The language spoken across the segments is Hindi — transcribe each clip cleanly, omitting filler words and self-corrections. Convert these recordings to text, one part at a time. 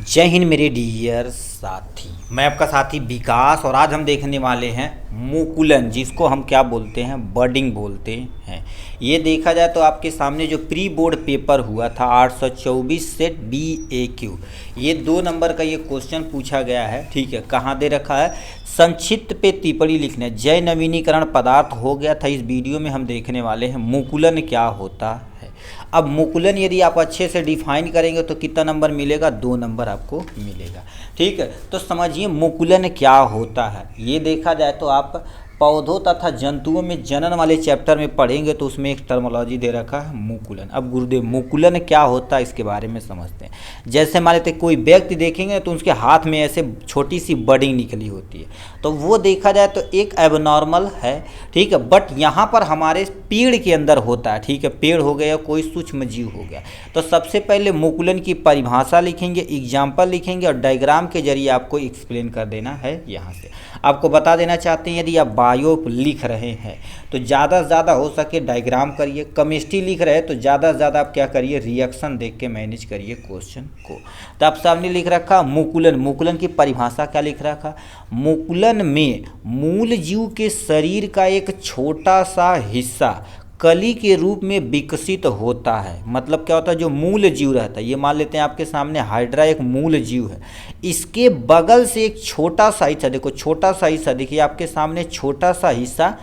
जय हिंद मेरे डियर साथी, मैं आपका साथी विकास। और आज हम देखने वाले हैं मुकुलन, जिसको हम क्या बोलते हैं, बर्डिंग बोलते हैं। ये देखा जाए तो आपके सामने जो प्री बोर्ड पेपर हुआ था 824 सेट BAQ, ये 2 नंबर का ये क्वेश्चन पूछा गया है। ठीक है, कहाँ दे रखा है, संक्षिप्त पे टिप्पणी लिखने। जय नवीनीकरण पदार्थ हो गया था। इस वीडियो में हम देखने वाले हैं मुकुलन क्या होता है। अब मुकुलन यदि आप अच्छे से डिफाइन करेंगे तो कितना नंबर मिलेगा, 2 नंबर आपको मिलेगा। ठीक है, तो समझिए मुकुलन क्या होता है। ये देखा जाए तो आप पौधों तथा जंतुओं में जनन वाले चैप्टर में पढ़ेंगे तो उसमें एक टर्मोलॉजी दे रखा है मुकुलन। अब गुरुदेव मुकुलन क्या होता है इसके बारे में समझते हैं। जैसे मान लेते कोई व्यक्ति देखेंगे तो उसके हाथ में ऐसे छोटी सी बडिंग निकली होती है, तो वो देखा जाए तो एक एबनॉर्मल है। ठीक है, बट यहाँ पर हमारे पेड़ के अंदर होता है। ठीक है, पेड़ हो गया, कोई सूक्ष्म जीव हो गया। तो सबसे पहले मुकुलन की परिभाषा लिखेंगे, एग्जाम्पल लिखेंगे और डायग्राम के जरिए आपको एक्सप्लेन कर देना है। यहाँ से आपको बता देना चाहते हैं, यदि आप बायो लिख रहे हैं तो ज़्यादा से ज़्यादा हो सके डायग्राम करिए। केमिस्ट्री लिख रहे हैं तो ज़्यादा से ज़्यादा आप क्या करिए, रिएक्शन देख के मैनेज करिए क्वेश्चन को। तो आप सामने लिख रखा मुकुलन, मुकुलन की परिभाषा क्या लिख रखा, मुकुलन में मूल जीव के शरीर का एक छोटा सा हिस्सा कली के रूप में विकसित होता है। मतलब क्या होता है, जो मूल जीव रहता है, ये मान लेते हैं आपके सामने हाइड्रा एक मूल जीव है, इसके बगल से एक छोटा सा हिस्सा, देखो छोटा सा हिस्सा, देखिए आपके सामने छोटा सा हिस्सा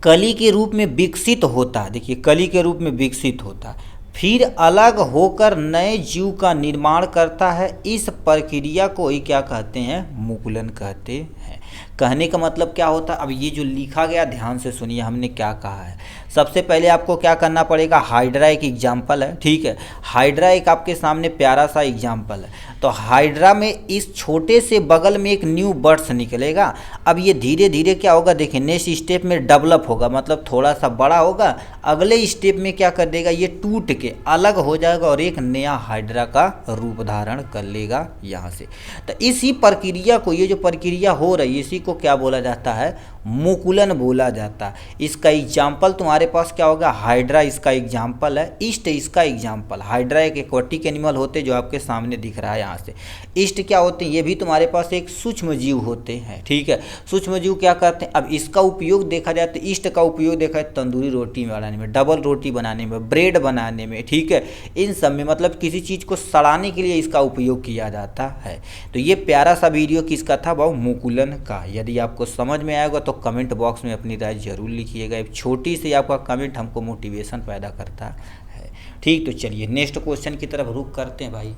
कली के रूप में विकसित होता है। देखिए कली के रूप में विकसित होता है, फिर अलग होकर नए जीव का निर्माण करता है। इस प्रक्रिया को ही क्या कहते हैं, मुकुलन कहते हैं। कहने का मतलब क्या होता है, अब ये जो लिखा गया ध्यान से सुनिए हमने क्या कहा है। सबसे पहले आपको क्या करना पड़ेगा, हाइड्रा एक एग्जाम्पल है। ठीक है, हाइड्रा एक आपके सामने प्यारा सा एग्जाम्पल है। तो हाइड्रा में इस छोटे से बगल में एक न्यू बर्ड्स निकलेगा। अब ये धीरे धीरे क्या होगा, देखिए नेक्स्ट स्टेप में डेवलप होगा, मतलब थोड़ा सा बड़ा होगा। अगले स्टेप में क्या कर देगा, ये टूट के अलग हो जाएगा और एक नया हाइड्रा का रूप धारण कर लेगा यहाँ से। तो इसी प्रक्रिया को, ये जो प्रक्रिया हो रही है, इसी को क्या बोला जाता है, मुकुलन बोला जाता है। इसका एग्जाम्पल तुम्हारे पास क्या होगा, हाइड्रा इसका एग्जाम्पल है, ईस्ट इसका एग्जाम्पल। हाइड्रा एक एक्वाटिक एनिमल होते जो आपके सामने दिख रहा है यहाँ से। ईस्ट क्या होते हैं, ये भी तुम्हारे पास एक सूक्ष्म जीव होते हैं। ठीक है, सूक्ष्म जीव क्या करते हैं, अब इसका उपयोग देखा जाए तो ईस्ट का उपयोग देखा है तंदूरी रोटी बनाने में, डबल रोटी बनाने में, ब्रेड बनाने में। ठीक है, इन सब में मतलब किसी चीज़ को सड़ाने के लिए इसका उपयोग किया जाता है। तो ये प्यारा सा वीडियो किसका था, वो मुकुलन का। यदि आपको समझ में आएगा तो कमेंट बॉक्स में अपनी राय जरूर लिखिएगा। एक छोटी सी आपका कमेंट हमको मोटिवेशन पैदा करता है। ठीक, तो चलिए नेक्स्ट क्वेश्चन की तरफ रुख करते हैं भाई।